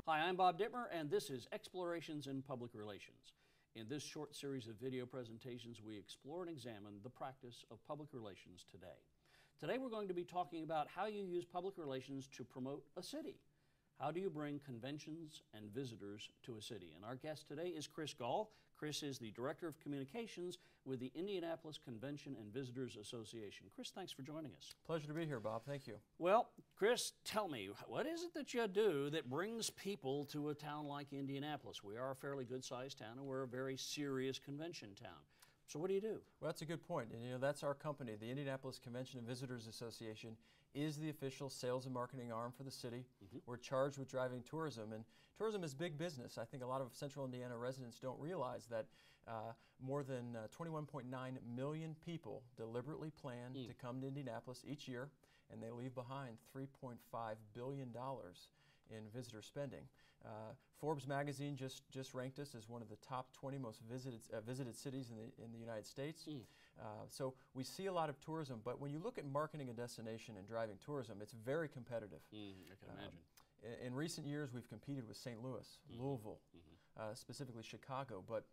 Hi, I'm Bob Dittmer, and this is Explorations in Public Relations. In this short series of video presentations, we explore and examine the practice of public relations today. Today we're going to be talking about how you use public relations to promote a city. How do you bring conventions and visitors to a city? And our guest today is Chris Gahl. Chris is the Director of Communications with the Indianapolis Convention and Visitors Association. Chris, thanks for joining us. Pleasure to be here, Bob. Thank you. Well, Chris, tell me, what is it that you do that brings people to a town like Indianapolis? We are a fairly good-sized town, and we're a very serious convention town. So what do you do? Well, that's a good point. And that's our company. The Indianapolis Convention and Visitors Association is the official sales and marketing arm for the city. We're charged with driving tourism, and tourism is big business. I think a lot of Central Indiana residents don't realize that more than 21.9 million people deliberately plan to come to Indianapolis each year, and they leave behind $3.5 billion in visitor spending. Forbes magazine just ranked us as one of the top 20 most visited cities in the United States. So we see a lot of tourism, but when you look at marketing a destination and driving tourism, it's very competitive. I can imagine. In recent years, we've competed with St. Louis, Louisville, specifically Chicago, but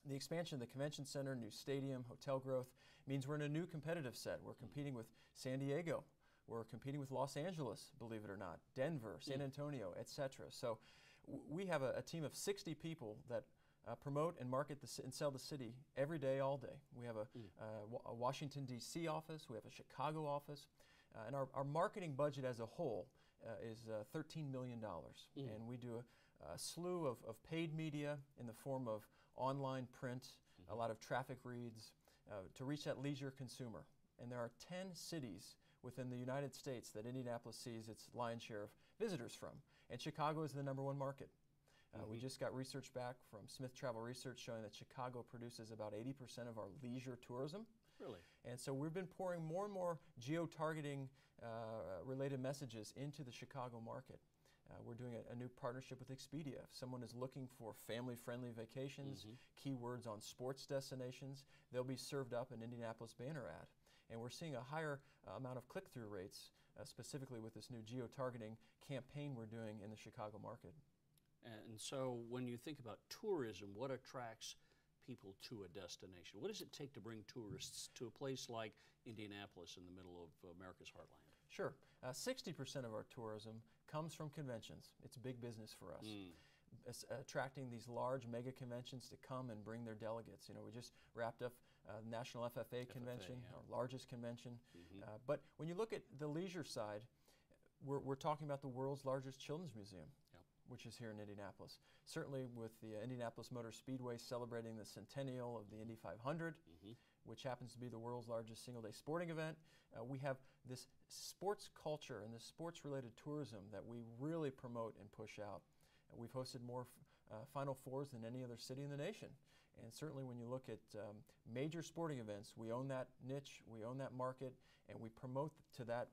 the expansion of the convention center, new stadium, hotel growth means we're in a new competitive set. We're competing with San Diego. We're competing with Los Angeles, believe it or not, Denver, San Antonio, etc. So we have a team of 60 people that promote and market and sell the city every day, all day. We have a Washington, D.C. office. We have a Chicago office. And our marketing budget as a whole is $13 million. And we do a slew of paid media in the form of online print, a lot of traffic reads to reach that leisure consumer. And there are 10 cities within the United States that Indianapolis sees its lion's share of visitors from. And Chicago is the #1 market. We just got research back from Smith Travel Research showing that Chicago produces about 80% of our leisure tourism. Really? And so we've been pouring more and more geo-targeting related messages into the Chicago market. We're doing a new partnership with Expedia. If someone is looking for family-friendly vacations, keywords on sports destinations, they'll be served up an Indianapolis banner ad. And we're seeing a higher amount of click-through rates, specifically with this new geo-targeting campaign we're doing in the Chicago market. And so when you think about tourism, what attracts people to a destination? What does it take to bring tourists to a place like Indianapolis in the middle of America's heartland? Sure. 60% of our tourism comes from conventions. It's big business for us. Attracting these large mega conventions to come and bring their delegates. You know, we just wrapped up National FFA convention, our largest convention. But when you look at the leisure side, we're talking about the world's largest children's museum, which is here in Indianapolis. Certainly with the Indianapolis Motor Speedway celebrating the centennial of the Indy 500, which happens to be the world's largest single-day sporting event, we have this sports culture and this sports-related tourism that we really promote and push out. We've hosted more Final Fours than any other city in the nation. And certainly when you look at major sporting events, we own that niche, we own that market, and we promote to that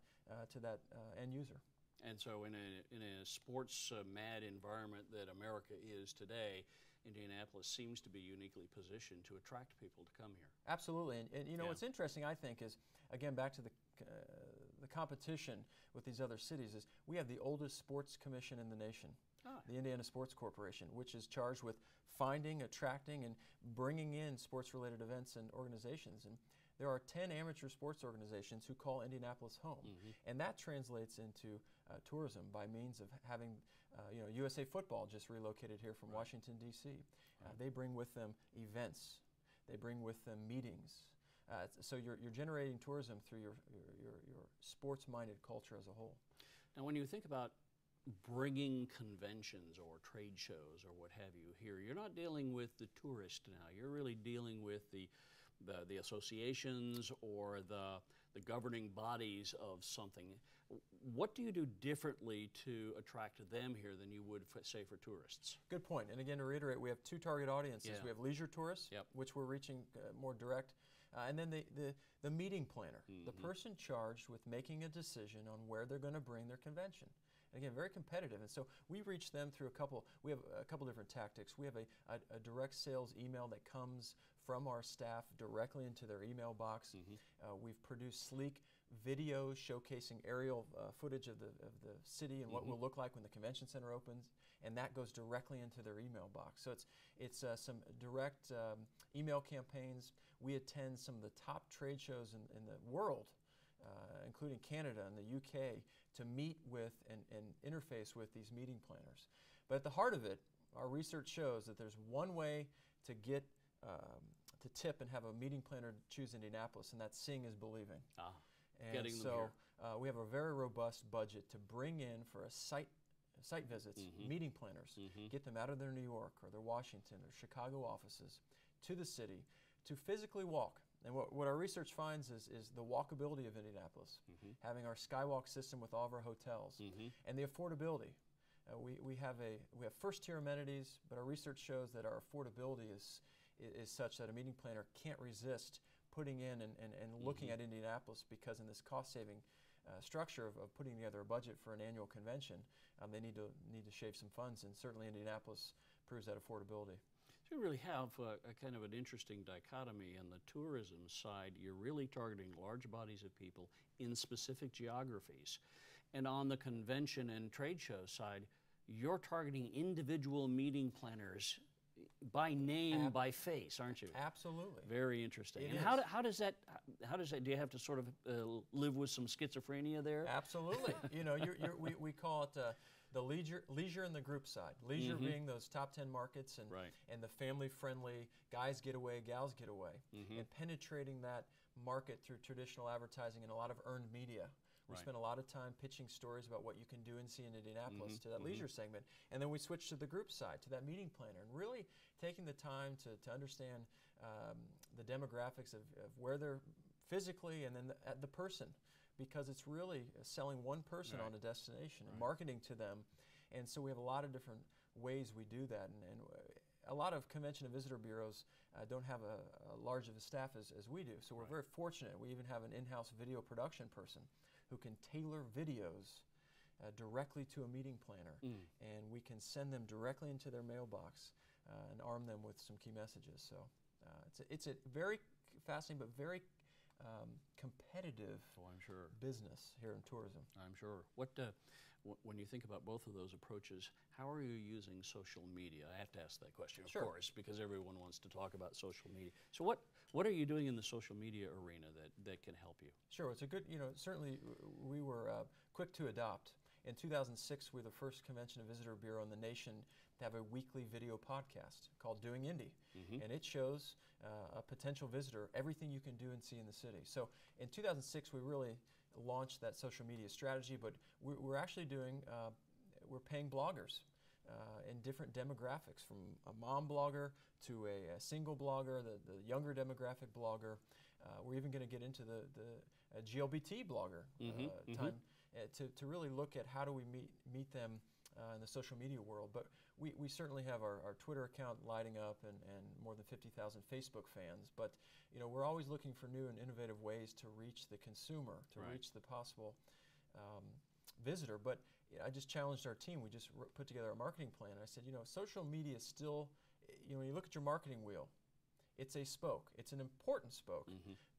end user. And so in a sports-mad environment that America is today, Indianapolis seems to be uniquely positioned to attract people to come here. Absolutely. And you know, what's interesting, I think, is, again, back to the competition with these other cities, is we have the oldest sports commission in the nation. The Indiana Sports Corporation, which is charged with finding, attracting, and bringing in sports-related events and organizations. And there are 10 amateur sports organizations who call Indianapolis home. And that translates into tourism by means of having, USA Football just relocated here from Washington, D.C. They bring with them events. They bring with them meetings. So you're generating tourism through your sports-minded culture as a whole. Now, when you think about bringing conventions or trade shows or what have you here, you're not dealing with the tourist now. You're really dealing with the associations or the governing bodies of something. What do you do differently to attract them here than you would, say, for tourists? Good point. And again, to reiterate, we have two target audiences. We have leisure tourists, which we're reaching more direct, and then the meeting planner, the person charged with making a decision on where they're going to bring their convention. Again, very competitive, and so we reach them through we have a couple different tactics. We have a direct sales email that comes from our staff directly into their email box. We've produced sleek videos showcasing aerial footage of the city and what will look like when the convention center opens. and that goes directly into their email box. So it's some direct email campaigns. We attend some of the top trade shows in the world, including Canada and the UK, to meet with and interface with these meeting planners. But at the heart of it, our research shows that there's one way to get to tip and have a meeting planner choose Indianapolis, and that's seeing is believing. And getting them so here. we have a very robust budget to bring in for a site visits, meeting planners, get them out of their New York or their Washington or Chicago offices to the city to physically walk. And what our research finds is the walkability of Indianapolis, having our skywalk system with all of our hotels, and the affordability. We have first-tier amenities, but our research shows that our affordability is such that a meeting planner can't resist putting in and looking at Indianapolis, because in this cost-saving structure of putting together a budget for an annual convention, they need to shave some funds, and certainly Indianapolis proves that affordability. So you really have a kind of an interesting dichotomy. On the tourism side, you're really targeting large bodies of people in specific geographies. And on the convention and trade show side, you're targeting individual meeting planners by name, by face, aren't you? Absolutely. Very interesting. It and is. how does that, do you have to sort of live with some schizophrenia there? Absolutely. We call it the leisure and the group side. Leisure being those top 10 markets and the family-friendly guys get away, gals get away, and penetrating that market through traditional advertising and a lot of earned media. We spend a lot of time pitching stories about what you can do and see in Indianapolis to that leisure segment. And then we switch to the group side, to that meeting planner, and really taking the time to understand the demographics of where they're physically and then the person, because it's really selling one person on a destination and marketing to them. And so we have a lot of different ways we do that. And a lot of convention and visitor bureaus don't have a large of a staff as we do. So we're very fortunate. We even have an in-house video production person who can tailor videos directly to a meeting planner, and we can send them directly into their mailbox and arm them with some key messages. So it's a very fascinating but very competitive business here in tourism. I'm sure. When you think about both of those approaches, how are you using social media? I have to ask that question, of course, because everyone wants to talk about social media. So what are you doing in the social media arena that can help you? Sure. It's a good, certainly we were quick to adopt. In 2006, we were the first convention and visitor bureau in the nation to have a weekly video podcast called Doing Indy. And it shows a potential visitor everything you can do and see in the city. So in 2006, we really launched that social media strategy, but we're actually doing, we're paying bloggers in different demographics, from a mom blogger to a single blogger, the younger demographic blogger. We're even going to get into the GLBT blogger time to really look at how do we meet them in the social media world. But we certainly have our Twitter account lighting up and more than 50,000 Facebook fans. But we're always looking for new and innovative ways to reach the consumer, to reach the possible visitor. But I just challenged our team. We just put together a marketing plan. I said, social media is still, when you look at your marketing wheel, it's a spoke. It's an important spoke,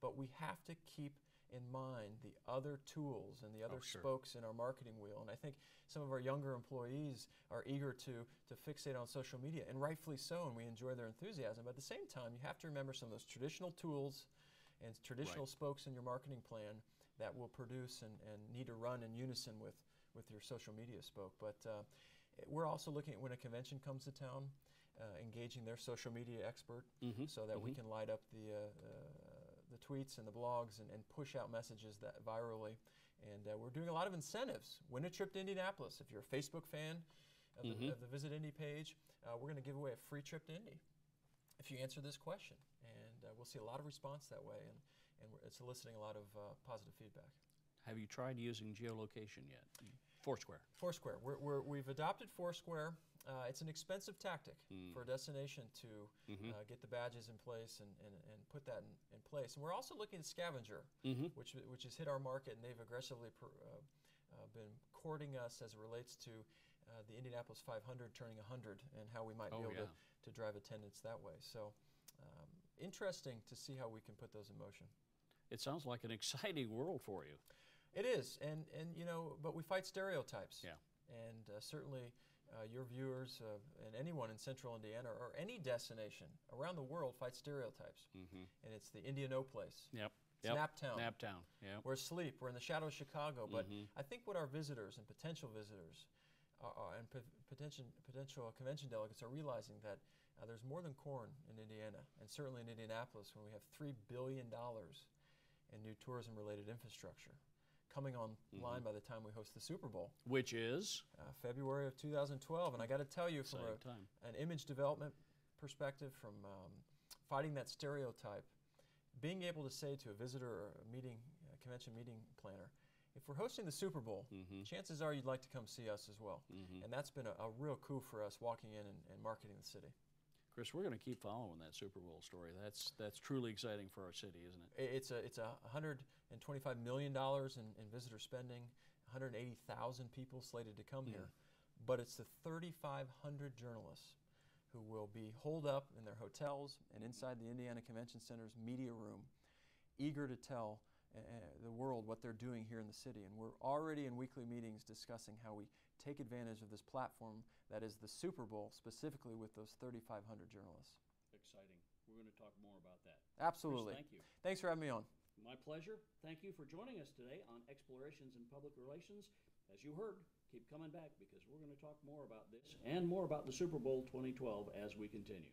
but we have to keep in mind the other tools and the other spokes in our marketing wheel. And I think some of our younger employees are eager to fixate on social media, and rightfully so, and we enjoy their enthusiasm. But at the same time, you have to remember some of those traditional tools and traditional spokes in your marketing plan that will produce and need to run in unison with your social media spoke. But we're also looking at, when a convention comes to town, engaging their social media expert so that we can light up the tweets and the blogs and push out messages that virally. And we're doing a lot of incentives. Win a trip to Indianapolis. If you're a Facebook fan of the Visit Indy page, we're going to give away a free trip to Indy if you answer this question. And we'll see a lot of response that way, and it's eliciting a lot of positive feedback. Have you tried using geolocation yet? Foursquare. Foursquare. We've adopted Foursquare. It's an expensive tactic for a destination to get the badges in place and put that in place. And we're also looking at Scavenger, which has hit our market, and they've aggressively been courting us as it relates to the Indianapolis 500 turning 100 and how we might be able to drive attendance that way. So interesting to see how we can put those in motion. It sounds like an exciting world for you. It is, and but we fight stereotypes. Yeah. And certainly, your viewers and anyone in central Indiana or any destination around the world fight stereotypes. And it's the Indianapolis. Yep. It's Naptown. Naptown, yeah. We're asleep. We're in the shadow of Chicago. But I think what our visitors and potential visitors and potential convention delegates are realizing that there's more than corn in Indiana, and certainly in Indianapolis, when we have $3 billion in new tourism-related infrastructure coming online by the time we host the Super Bowl. Which is? February of 2012. And I got to tell you, from an image development perspective, from fighting that stereotype, being able to say to a visitor or a convention meeting planner, if we're hosting the Super Bowl, chances are you'd like to come see us as well. And that's been a real coup for us walking in and marketing the city. Chris, we're going to keep following that Super Bowl story. That's truly exciting for our city, isn't it? It's $125 million in visitor spending, 180,000 people slated to come here. But it's the 3,500 journalists who will be holed up in their hotels and inside the Indiana Convention Center's media room, eager to tell the world what they're doing here in the city. And we're already in weekly meetings discussing how we take advantage of this platform that is the Super Bowl, specifically with those 3,500 journalists. Exciting. We're going to talk more about that. Absolutely. Chris, thank you. Thanks for having me on. My pleasure. Thank you for joining us today on Explorations in Public Relations. As you heard, keep coming back because we're going to talk more about this and more about the Super Bowl 2012 as we continue.